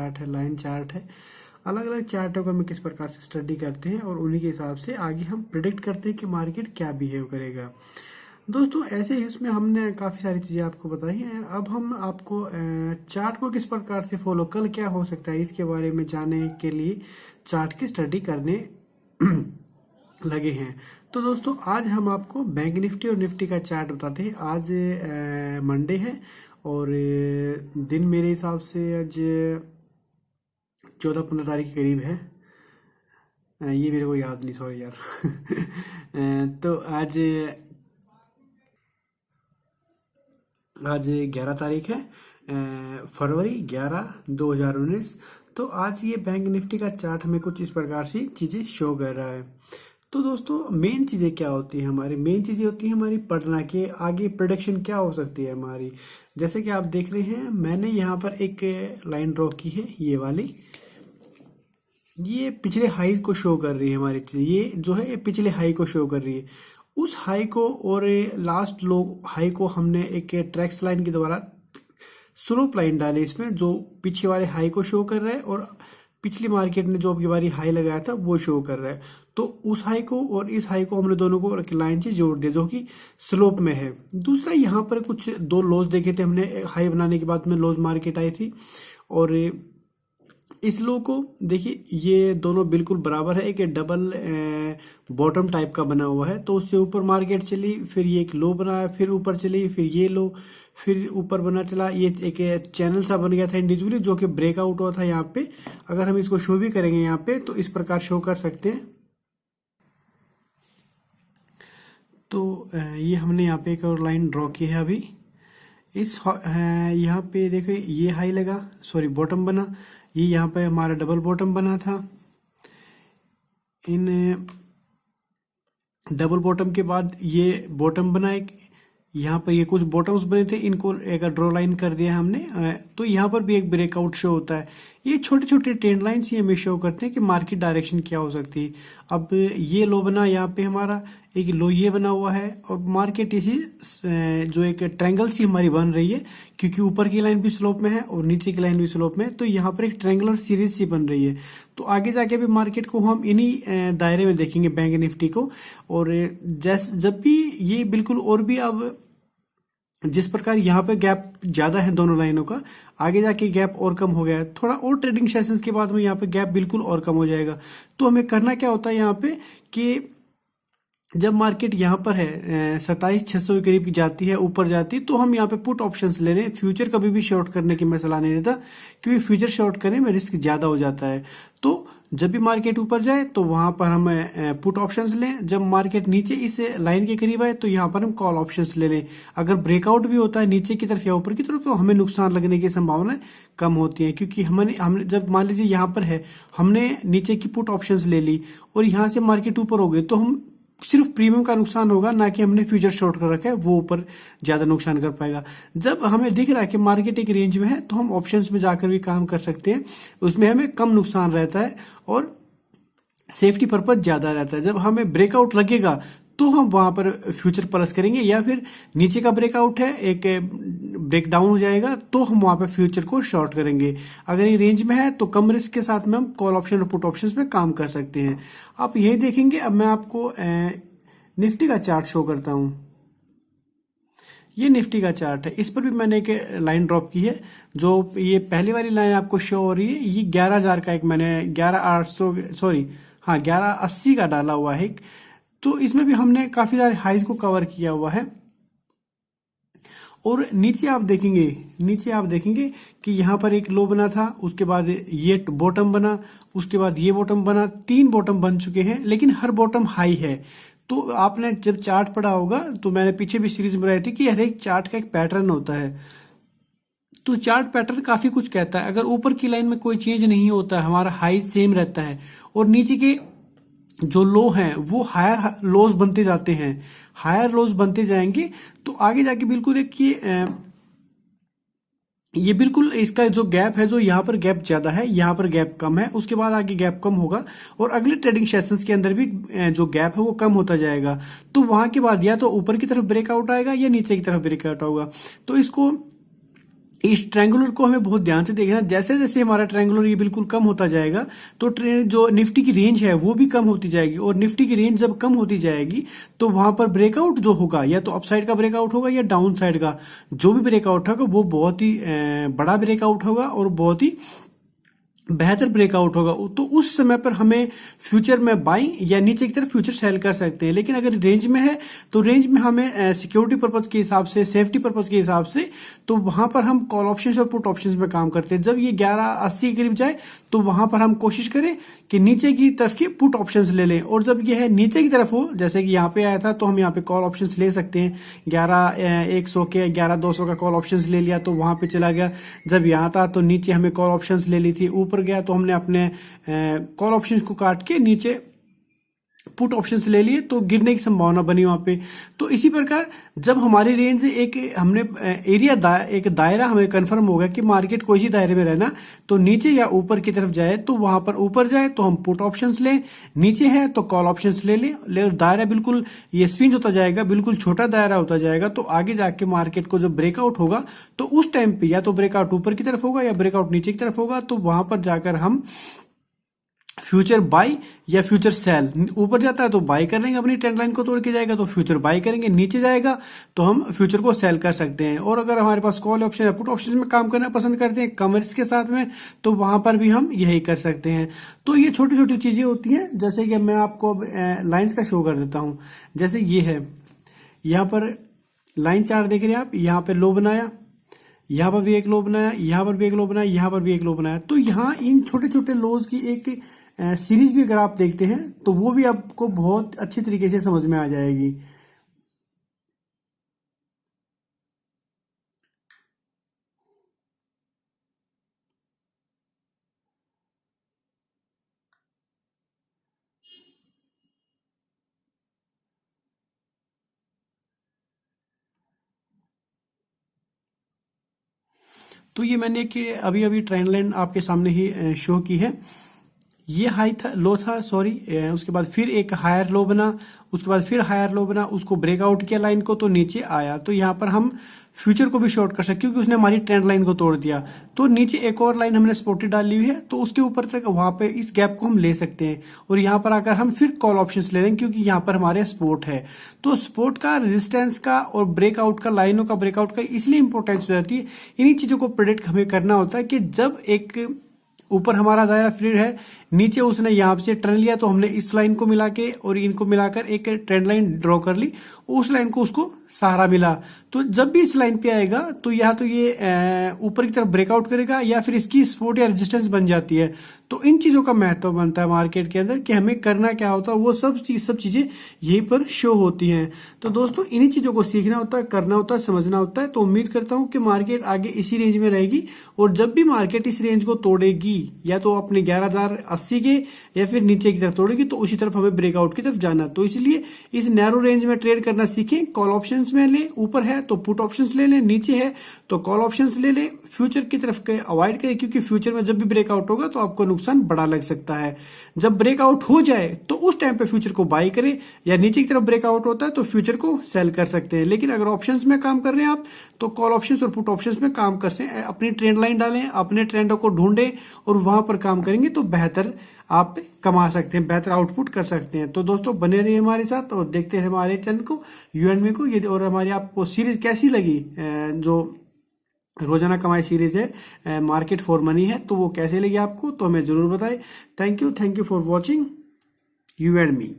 Chart है, line chart है, अलग अलग चार्टों को हम किस प्रकार से स्टडी करते हैं और उन्हीं के हिसाब से आगे हम प्रिडिक्ट करते हैं कि मार्केट क्या बिहेव करेगा। दोस्तों ऐसे ही इसमें हमने काफ़ी सारी चीज़ें आपको बताई हैं। अब हम आपको चार्ट को किस प्रकार से फॉलो, कल क्या हो सकता है इसके बारे में जानने के लिए चार्ट की स्टडी करने लगे हैं। तो दोस्तों आज हम आपको बैंक निफ्टी और निफ्टी का चार्ट बताते हैं। आज मंडे है और दिन मेरे हिसाब से आज 14-15 तारीख के करीब है। ये मेरे को याद नहीं, सॉरी यार। तो आज 11 तारीख है, फरवरी 11 2019। तो आज ये बैंक निफ्टी का चार्ट हमें कुछ इस प्रकार से चीज़ें शो कर रहा है। तो दोस्तों मेन चीज़ें क्या होती हैं हमारी, मेन चीज़ें होती हैं हमारी पढ़ना कि आगे प्रोडक्शन क्या हो सकती है हमारी। जैसे कि आप देख रहे हैं मैंने यहाँ पर एक लाइन ड्रॉ की है, ये वाली, ये पिछले हाई को शो कर रही है हमारी चीज़। ये जो है ये पिछले हाई को शो कर रही है। उस हाई को और लास्ट लो हाई को हमने एक ट्रैक्स लाइन के द्वारा स्लोप लाइन डाली इसमें, जो पीछे वाले हाई को शो कर रहा है और पिछली मार्केट ने जो अबकी बारी हाई लगाया था वो शो कर रहा है। तो उस हाई को और इस हाई को हमने दोनों को लाइन से जोड़ दिया जो कि स्लोप में है। दूसरा यहाँ पर कुछ दो लॉस देखे थे हमने, हाई बनाने के बाद में लॉस मार्केट आई थी और इस लो को देखिए ये दोनों बिल्कुल बराबर है, एक डबल बॉटम टाइप का बना हुआ है। तो उससे ऊपर मार्केट चली, फिर ये एक लो बनाया, फिर ऊपर चली, फिर ये लो, फिर ऊपर बना चला। ये एक चैनल सा बन गया था इंडिविजुअली जो कि ब्रेकआउट हुआ था यहाँ पे। अगर हम इसको शो भी करेंगे यहाँ पे तो इस प्रकार शो कर सकते हैं। तो ये हमने यहाँ पे एक और लाइन ड्रॉ की है अभी। इस यहाँ पे देखो ये हाई लगा, सॉरी बॉटम बना, ये यहाँ पे हमारा डबल बॉटम बना था। इन डबल बॉटम के बाद ये बॉटम बना एक, यहाँ पर ये कुछ बॉटम्स बने थे, इनको एक ड्रॉ लाइन कर दिया हमने। तो यहाँ पर भी एक ब्रेकआउट शो होता है। ये छोटे छोटे ट्रेंड लाइंस ये हमें शो करते हैं कि मार्केट डायरेक्शन क्या हो सकती है। अब ये लो बना यहाँ पे हमारा, एक लो ये बना हुआ है और मार्केट इसी जो एक ट्रायंगल सी हमारी बन रही है, क्योंकि ऊपर की लाइन भी स्लोप में है और नीचे की लाइन भी स्लोप में है। तो यहाँ पर एक ट्रायंगुलर सीरीज सी बन रही है। तो आगे जाके भी मार्केट को हम इन्हीं दायरे में देखेंगे बैंक निफ्टी को। और जब भी ये बिल्कुल और भी अब जिस प्रकार यहाँ पे गैप ज्यादा है दोनों लाइनों का, आगे जाके गैप और कम हो गया है। थोड़ा और ट्रेडिंग सेशंस के बाद में यहाँ पे गैप बिल्कुल और कम हो जाएगा। तो हमें करना क्या होता है यहाँ पे कि जब मार्केट यहाँ पर है 27,600 के करीब जाती है, ऊपर जाती है, तो हम यहाँ पे पुट ऑप्शंस ले लें। फ्यूचर कभी भी शॉर्ट करने की मैं सलाह नहीं देता, क्योंकि फ्यूचर शॉर्ट करने में रिस्क ज्यादा हो जाता है। तो जब भी मार्केट ऊपर जाए तो वहां पर हम पुट ऑप्शंस लें, जब मार्केट नीचे इस लाइन के करीब आए तो यहाँ पर हम कॉल ऑप्शंस ले लें। अगर ब्रेकआउट भी होता है नीचे की तरफ या ऊपर की तरफ तो हमें नुकसान लगने की संभावना कम होती है, क्योंकि हमने जब मान लीजिए यहाँ पर है, हमने नीचे की पुट ऑप्शंस ले ली और यहाँ से मार्केट ऊपर हो गई, तो हम सिर्फ प्रीमियम का नुकसान होगा, ना कि हमने फ्यूचर शॉर्ट कर रखा है वो ऊपर ज्यादा नुकसान कर पाएगा। जब हमें दिख रहा है कि मार्केट एक रेंज में है तो हम ऑप्शंस में जाकर भी काम कर सकते हैं, उसमें हमें कम नुकसान रहता है और सेफ्टी पर्पज ज्यादा रहता है। जब हमें ब्रेकआउट लगेगा तो हम वहां पर फ्यूचर प्लस करेंगे, या फिर नीचे का ब्रेकआउट है, एक ब्रेक डाउन हो जाएगा तो हम वहां पर फ्यूचर को शॉर्ट करेंगे। अगर ये रेंज में है तो कम रिस्क के साथ में हम कॉल ऑप्शन और पुट ऑप्शंस में काम कर सकते हैं। आप यही देखेंगे। अब मैं आपको निफ्टी का चार्ट शो करता हूं। ये निफ्टी का चार्ट है, इस पर भी मैंने एक लाइन ड्रॉप की है। जो ये पहली वाली लाइन आपको शो हो रही है, ये 11,000 का एक मैंने 11,80 का डाला हुआ है। तो इसमें भी हमने काफी सारे हाइज को कवर किया हुआ है। और नीचे आप देखेंगे कि यहाँ पर एक लो बना था, उसके बाद ये बॉटम बना, उसके बाद ये बॉटम बना, 3 बॉटम बन चुके हैं, लेकिन हर बॉटम हाई है। तो आपने जब चार्ट पढ़ा होगा तो मैंने पीछे भी सीरीज में बताई थी कि हर एक चार्ट का एक पैटर्न होता है। तो चार्ट पैटर्न काफी कुछ कहता है। अगर ऊपर की लाइन में कोई चेंज नहीं होता, हमारा हाई सेम रहता है और नीचे के जो लो हैं वो हायर लोज बनते जाते हैं, हायर लोज बनते जाएंगे, तो आगे जाके बिल्कुल एक ये बिल्कुल इसका जो गैप है, जो यहाँ पर गैप ज्यादा है, यहाँ पर गैप कम है, उसके बाद आगे गैप कम होगा और अगले ट्रेडिंग सेशंस के अंदर भी जो गैप है वो कम होता जाएगा। तो वहां के बाद या तो ऊपर की तरफ ब्रेकआउट आएगा या नीचे की तरफ ब्रेकआउट होगा। तो इसको इस ट्रायंगुलर को हमें बहुत ध्यान से देखना, जैसे जैसे हमारा ट्रायंगुलर ये बिल्कुल कम होता जाएगा तो जो निफ्टी की रेंज है वो भी कम होती जाएगी, और निफ्टी की रेंज जब कम होती जाएगी तो वहां पर ब्रेकआउट जो होगा, या तो अपसाइड का ब्रेकआउट होगा या डाउन साइड का जो भी ब्रेकआउट होगा वो बहुत ही बड़ा ब्रेकआउट होगा और बहुत ही बेहतर ब्रेकआउट होगा। तो उस समय पर हमें फ्यूचर में बाइंग या नीचे की तरफ फ्यूचर सेल कर सकते हैं। लेकिन अगर रेंज में है तो रेंज में हमें सिक्योरिटी पर्पज के हिसाब से, सेफ्टी पर्पज के हिसाब से, तो वहां पर हम कॉल ऑप्शंस और पुट ऑप्शंस में काम करते हैं। जब ये 1180 के करीब जाए तो वहां पर हम कोशिश करें कि नीचे की तरफ के पुट ऑप्शंस ले लें, और जब ये है नीचे की तरफ हो, जैसे कि यहाँ पे आया था, तो हम यहाँ पे कॉल ऑप्शंस ले सकते हैं। 11,100 के 11,200 का कॉल ऑप्शंस ले लिया तो वहां पे चला गया। जब यहाँ था तो नीचे हमें कॉल ऑप्शंस ले ली थी, ऊपर गया तो हमने अपने कॉल ऑप्शंस को काट के नीचे पुट ऑप्शंस ले लिए तो गिरने की संभावना बनी वहां पे। तो इसी प्रकार जब हमारी रेंज एक हमने एरिया एक दायरा हमें कंफर्म हो गया कि मार्केट कोई सी दायरे में रहना, तो नीचे या ऊपर की तरफ जाए तो वहां पर ऊपर जाए तो हम पुट ऑप्शंस लें, नीचे है तो कॉल ऑप्शंस ले लें। और दायरा बिल्कुल ये स्विंग होता जाएगा, बिल्कुल छोटा दायरा होता जाएगा। तो आगे जाके मार्केट को जब ब्रेकआउट होगा तो उस टाइम पे या तो ब्रेकआउट ऊपर की तरफ होगा या ब्रेकआउट नीचे की तरफ होगा, तो वहां पर जाकर हम फ्यूचर बाई या फ्यूचर सेल, ऊपर जाता है तो बाई कर लेंगे, अपनी ट्रेंड लाइन को तोड़ के जाएगा तो फ्यूचर बाई करेंगे, नीचे जाएगा तो हम फ्यूचर को सेल कर सकते हैं। और अगर हमारे पास कॉल ऑप्शन या पुट ऑप्शन में काम करना पसंद करते हैं कम रिस्क के साथ में, तो वहां पर भी हम यही कर सकते हैं। तो ये छोटी छोटी चीजें होती हैं, जैसे कि मैं आपको लाइंस का शो कर देता हूं। जैसे ये है, यहाँ पर लाइन चार्ट देख रहे हैं आप, यहाँ पे लो बनाया, यहाँ पर भी एक लो बनाया, यहाँ पर भी एक लो बनाया, यहाँ पर भी एक लो बनाया। तो यहाँ इन छोटे छोटे लोज की एक सीरीज भी अगर आप देखते हैं तो वो भी आपको बहुत अच्छी तरीके से समझ में आ जाएगी। तो ये मैंने एक अभी अभी ट्रेंड लाइन आपके सामने ही शो की है। ये हाई था, लो था, सॉरी, उसके बाद फिर एक हायर लो बना, उसके बाद फिर हायर लो बना, उसको ब्रेकआउट किया लाइन को तो नीचे आया। तो यहाँ पर हम फ्यूचर को भी शॉर्ट कर सकते क्योंकि उसने हमारी ट्रेंड लाइन को तोड़ दिया। तो नीचे एक और लाइन हमने स्पॉटेड डाली हुई है तो उसके ऊपर तक वहां पे इस गैप को हम ले सकते हैं, और यहाँ पर आकर हम फिर कॉल ऑप्शंस ले लेंगे क्योंकि यहाँ पर हमारे सपोर्ट है। तो सपोर्ट का, रेजिस्टेंस का और ब्रेकआउट का, लाइनों का ब्रेकआउट का इसलिए इंपॉर्टेंस हो जाती है। इन्हीं चीजों को प्रेडिक्ट हमें करना होता है कि जब एक ऊपर हमारा दायरा फ्री है, नीचे उसने यहाँ से टर्न लिया तो हमने इस लाइन को मिला के और इनको मिलाकर एक ट्रेंड लाइन ड्रॉ कर ली, उस लाइन को उसको सहारा मिला। तो जब भी इस लाइन पे आएगा तो या तो ये ऊपर की तरफ ब्रेकआउट करेगा या फिर इसकी सपोर्ट या रेजिस्टेंस बन जाती है। तो इन चीजों का महत्व बनता है मार्केट के अंदर कि हमें करना क्या होता है, वो सब चीजें यहीं पर शो होती हैं। तो दोस्तों इन्हीं चीजों को सीखना होता है, करना होता है, समझना होता है। तो उम्मीद करता हूं कि मार्केट आगे इसी रेंज में रहेगी, और जब भी मार्केट इस रेंज को तोड़ेगी या तो अपने 11,080 के या फिर नीचे की तरफ तोड़ेगी तो उसी तरफ हमें ब्रेकआउट की तरफ जाना। तो इसलिए इस नैरो रेंज में ट्रेड करना सीखें। कॉल ऑप्शंस में ले, ऊपर है तो पुट ऑप्शंस ले लें, नीचे है तो कॉल ऑप्शंस ले लें। फ्यूचर की तरफ के अवॉइड करें क्योंकि फ्यूचर में जब भी ब्रेकआउट होगा तो आपको नुकसान बड़ा लग सकता है। जब ब्रेकआउट हो जाए तो उस टाइम पे फ्यूचर को बाई करें, या नीचे की तरफ ब्रेकआउट होता है तो फ्यूचर को सेल कर सकते हैं। लेकिन अगर ऑप्शंस में काम कर रहे हैं आप तो कॉल ऑप्शंस और पुट ऑप्शंस में काम कर सकते हैं। अपनी ट्रेंड लाइन डालें, अपने ट्रेंडों को ढूंढें और वहां पर काम करेंगे तो बेहतर आप कमा सकते हैं, बेहतर आउटपुट कर सकते हैं। तो दोस्तों बने रहिए हमारे साथ और देखते हैं हमारे चैनल को, यूएनमी को। ये और हमारी आपको सीरीज कैसी लगी, जो रोजाना कमाई सीरीज है मार्केट फॉर मनी है, तो वो कैसे लगी आपको तो हमें जरूर बताएं। Thank you for watching you and me.